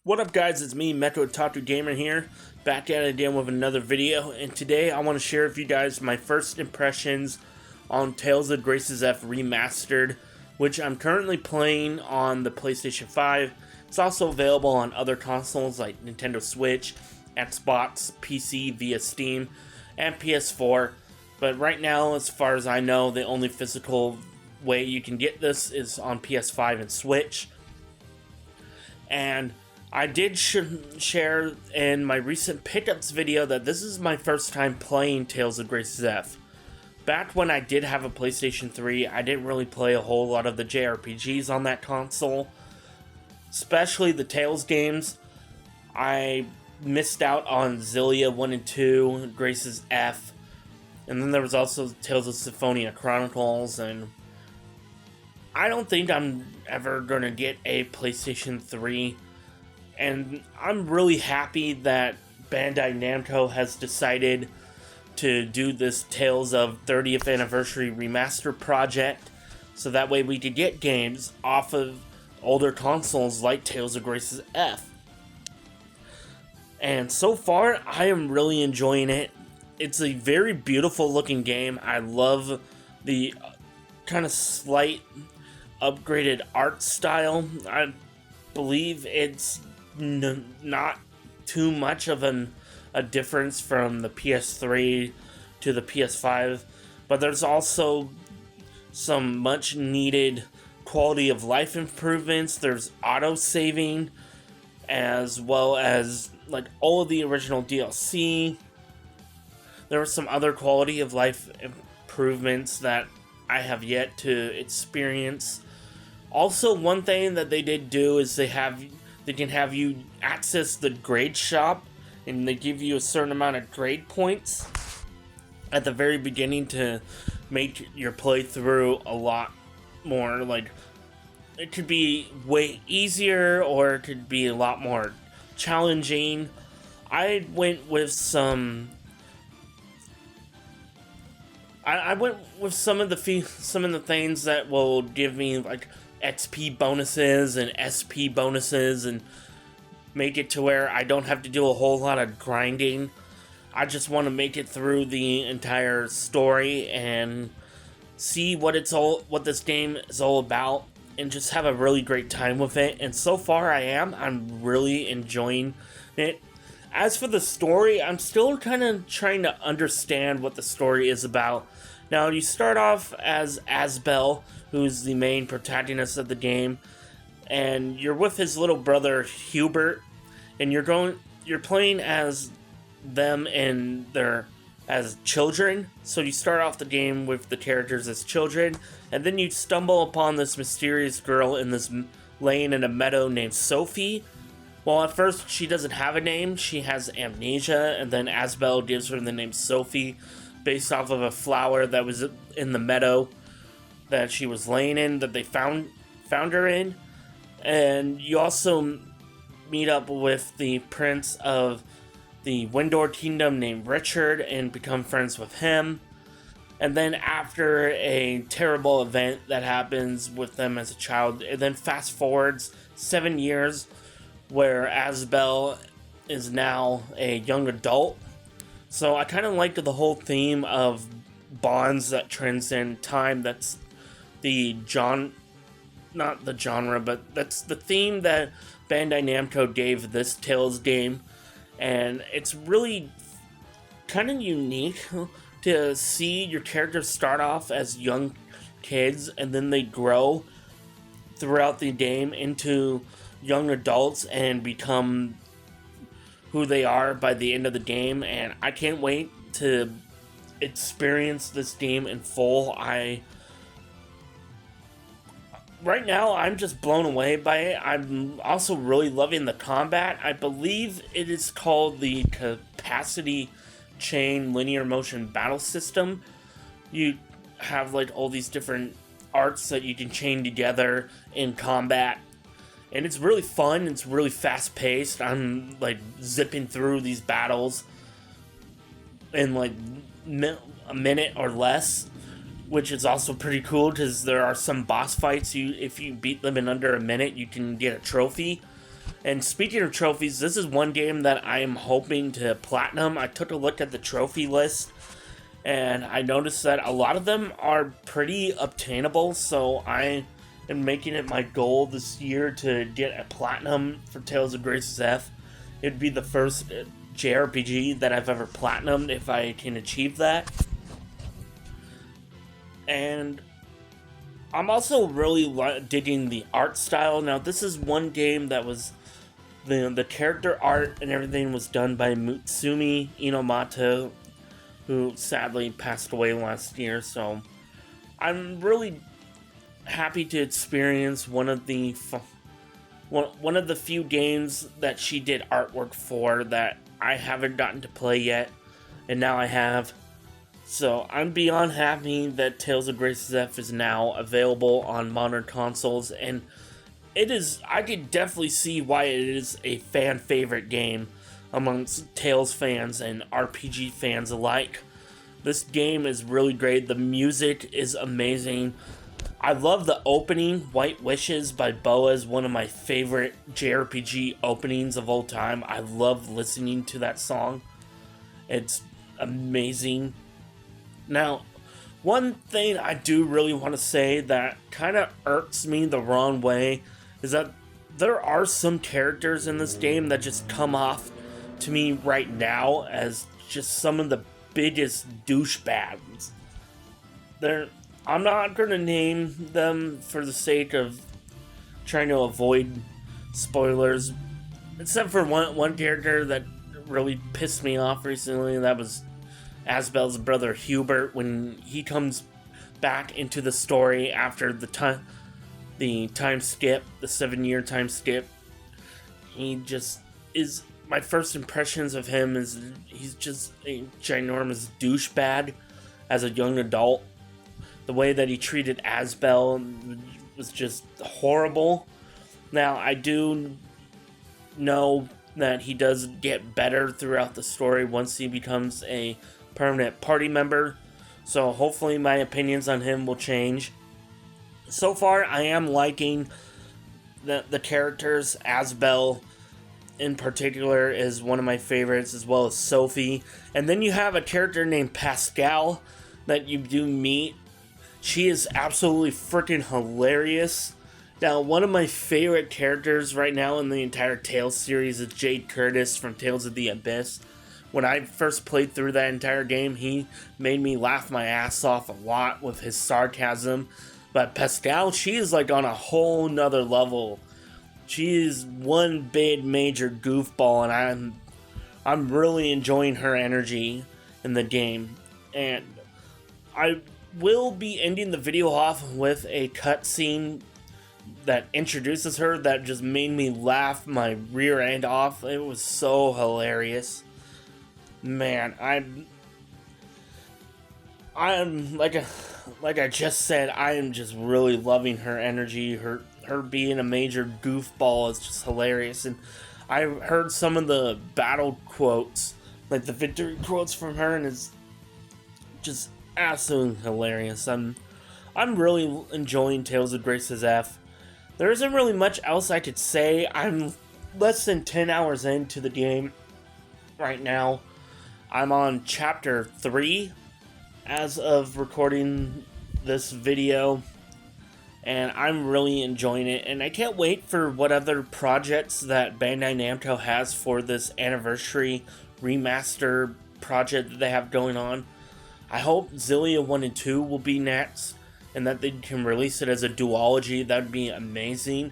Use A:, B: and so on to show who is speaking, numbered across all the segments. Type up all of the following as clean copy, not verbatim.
A: What up guys, it's me, Metro Tatu Gamer here, back at it again with another video, and today I want to share with you guys my first impressions on Tales of Graces F Remastered, which I'm currently playing on the PlayStation 5. It's also available on other consoles like Nintendo Switch, Xbox, PC via Steam, and PS4, but right now, as far as I know, the only physical way you can get this is on PS5 and Switch. And I did share in my recent pickups video that this is my first time playing Tales of Graces F. Back when I did have a PlayStation 3, I didn't really play a whole lot of the Jrpgs on that console, especially the Tales games. I missed out on Xillia 1 and 2, Graces F, and then there was also Tales of Symphonia Chronicles, and I don't think I'm ever going to get a PlayStation 3. And I'm really happy that Bandai Namco has decided to do this Tales of 30th Anniversary Remaster project, so that way we could get games off of older consoles like Tales of Graces F. And so far, I am really enjoying it. It's a very beautiful looking game. I love the kind of slight upgraded art style. I believe it's not too much of a difference from the PS3 to the PS5, but there's also some much needed quality of life improvements. There's auto saving, as well as like all of the original DLC. There were some other quality of life improvements that I have yet to experience. Also, one thing that they did do is they can have you access the grade shop, and they give you a certain amount of grade points at the very beginning to make your playthrough a lot more, like, it could be way easier or it could be a lot more challenging. I went with some some of the things that will give me like XP bonuses and SP bonuses and make it to where I don't have to do a whole lot of grinding. I just want to make it through the entire story and see what this game is all about, and just have a really great time with it. And so far I'm really enjoying it. As for the story, I'm still kind of trying to understand what the story is about. Now, you start off as Asbel, who's the main protagonist of the game, and you're with his little brother Hubert, and you're playing as them as children. So you start off the game with the characters as children, and then you stumble upon this mysterious girl in this lane in a meadow named Sophie. Well, at first she doesn't have a name, she has amnesia, and then Asbel gives her the name Sophie, based off of a flower that was in the meadow that she was laying in, that they found her in. And you also meet up with the prince of the Windor Kingdom named Richard and become friends with him. And then after a terrible event that happens with them as a child, it then fast forwards 7 years, where Asbel is now a young adult. So I kind of liked the whole theme of bonds that transcend time. That's not the genre, but that's the theme that Bandai Namco gave this Tales game. And it's really kind of unique to see your characters start off as young kids, and then they grow throughout the game into young adults and become who they are by the end of the game. And I can't wait to experience this game in full. Right now, I'm just blown away by it. I'm also really loving the combat. I believe it is called the Capacity Chain Linear Motion Battle System. You have like all these different arts that you can chain together in combat, and it's really fun. It's really fast-paced. I'm like zipping through these battles in like a minute or less, which is also pretty cool because there are some boss fights if you beat them in under a minute, you can get a trophy. And speaking of trophies, this is one game that I am hoping to platinum. I took a look at the trophy list, and I noticed that a lot of them are pretty obtainable, so I am making it my goal this year to get a platinum for Tales of Graces F. It'd be the first JRPG that I've ever platinumed if I can achieve that. And I'm also really digging the art style. Now, this is one game that was the character art and everything was done by Mutsumi Inomoto, who sadly passed away last year. So I'm really happy to experience one of the few games that she did artwork for that I haven't gotten to play yet, and now I have. So I'm beyond happy that Tales of Graces F is now available on modern consoles, and I can definitely see why it is a fan favorite game amongst Tales fans and RPG fans alike. This game is really great. The music is amazing. I love the opening. White Wishes by Boa is one of my favorite JRPG openings of all time. I love listening to that song. It's amazing. Now, one thing I do really want to say that kind of irks me the wrong way is that there are some characters in this game that just come off to me right now as just some of the biggest douchebags. I'm not going to name them for the sake of trying to avoid spoilers, except for one character that really pissed me off recently, and that was Asbel's brother Hubert. When he comes back into the story after the time skip, the 7-year time skip, he just is. My first impressions of him is he's just a ginormous douchebag as a young adult. The way that he treated Asbel was just horrible. Now, I do know that he does get better throughout the story once he becomes a permanent party member, so hopefully my opinions on him will change. So far, I am liking the characters. Asbel, in particular, is one of my favorites, as well as Sophie. And then you have a character named Pascal that you do meet. She is absolutely freaking hilarious. Now, one of my favorite characters right now in the entire Tales series is Jade Curtis from Tales of the Abyss. When I first played through that entire game, he made me laugh my ass off a lot with his sarcasm. But Pascal, she is like on a whole nother level. She is one big major goofball, and I'm really enjoying her energy in the game. And I will be ending the video off with a cutscene that introduces her that just made me laugh my rear end off. It was so hilarious. Man, I'm like I just said, I am just really loving her energy. Her being a major goofball is just hilarious. And I heard some of the battle quotes, like the victory quotes from her, and it's just absolutely hilarious. I'm really enjoying Tales of Graces F. There isn't really much else I could say. I'm less than 10 hours into the game right now. I'm on chapter 3 as of recording this video, and I'm really enjoying it, and I can't wait for what other projects that Bandai Namco has for this anniversary remaster project that they have going on. I hope Xillia 1 and 2 will be next, and that they can release it as a duology. That would be amazing.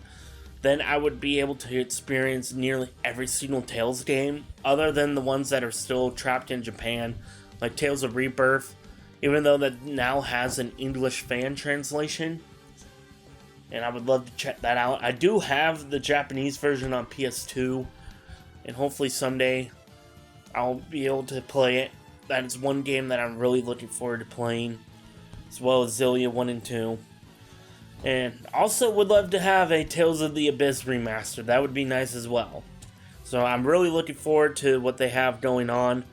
A: Then I would be able to experience nearly every single Tales game, other than the ones that are still trapped in Japan, like Tales of Rebirth, even though that now has an English fan translation, and I would love to check that out. I do have the Japanese version on PS2, and hopefully someday I'll be able to play it. That is one game that I'm really looking forward to playing, as well as Xillia 1 and 2. And also would love to have a Tales of the Abyss remaster. That would be nice as well. So I'm really looking forward to what they have going on.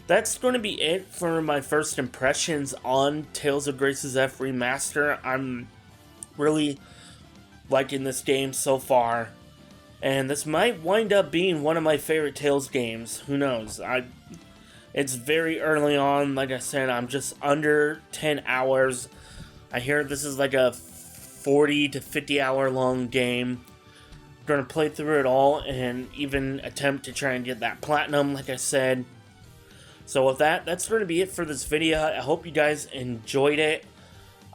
A: That's going to be it for my first impressions on Tales of Graces F Remaster. I'm really liking this game so far. And this might wind up being one of my favorite Tales games. Who knows? It's very early on. Like I said, I'm just under 10 hours. I hear this is like a 40 to 50 hour long game. I'm gonna play through it all and even attempt to try and get that platinum, like I said. So with that, that's going to be it for this video. I hope you guys enjoyed it.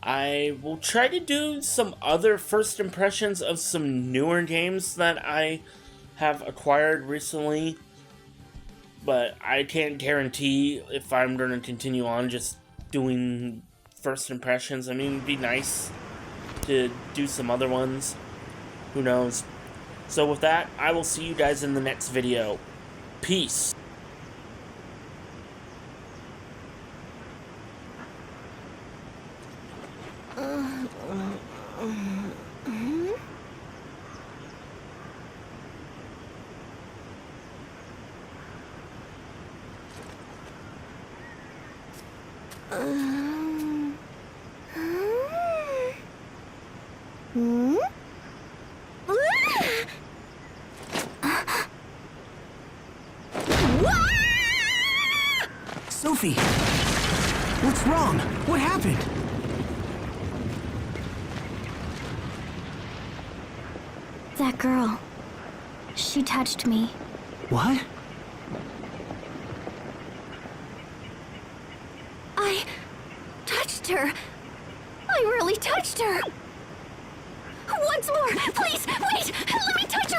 A: I will try to do some other first impressions of some newer games that I have acquired recently. But I can't guarantee if I'm going to continue on just doing first impressions. I mean, it'd be nice to do some other ones. Who knows? So with that, I will see you guys in the next video. Peace.
B: Sophie! What's wrong? What happened?
C: That girl. She touched me.
B: What?
C: I touched her. I really touched her. Once more, please, wait! Let me touch her!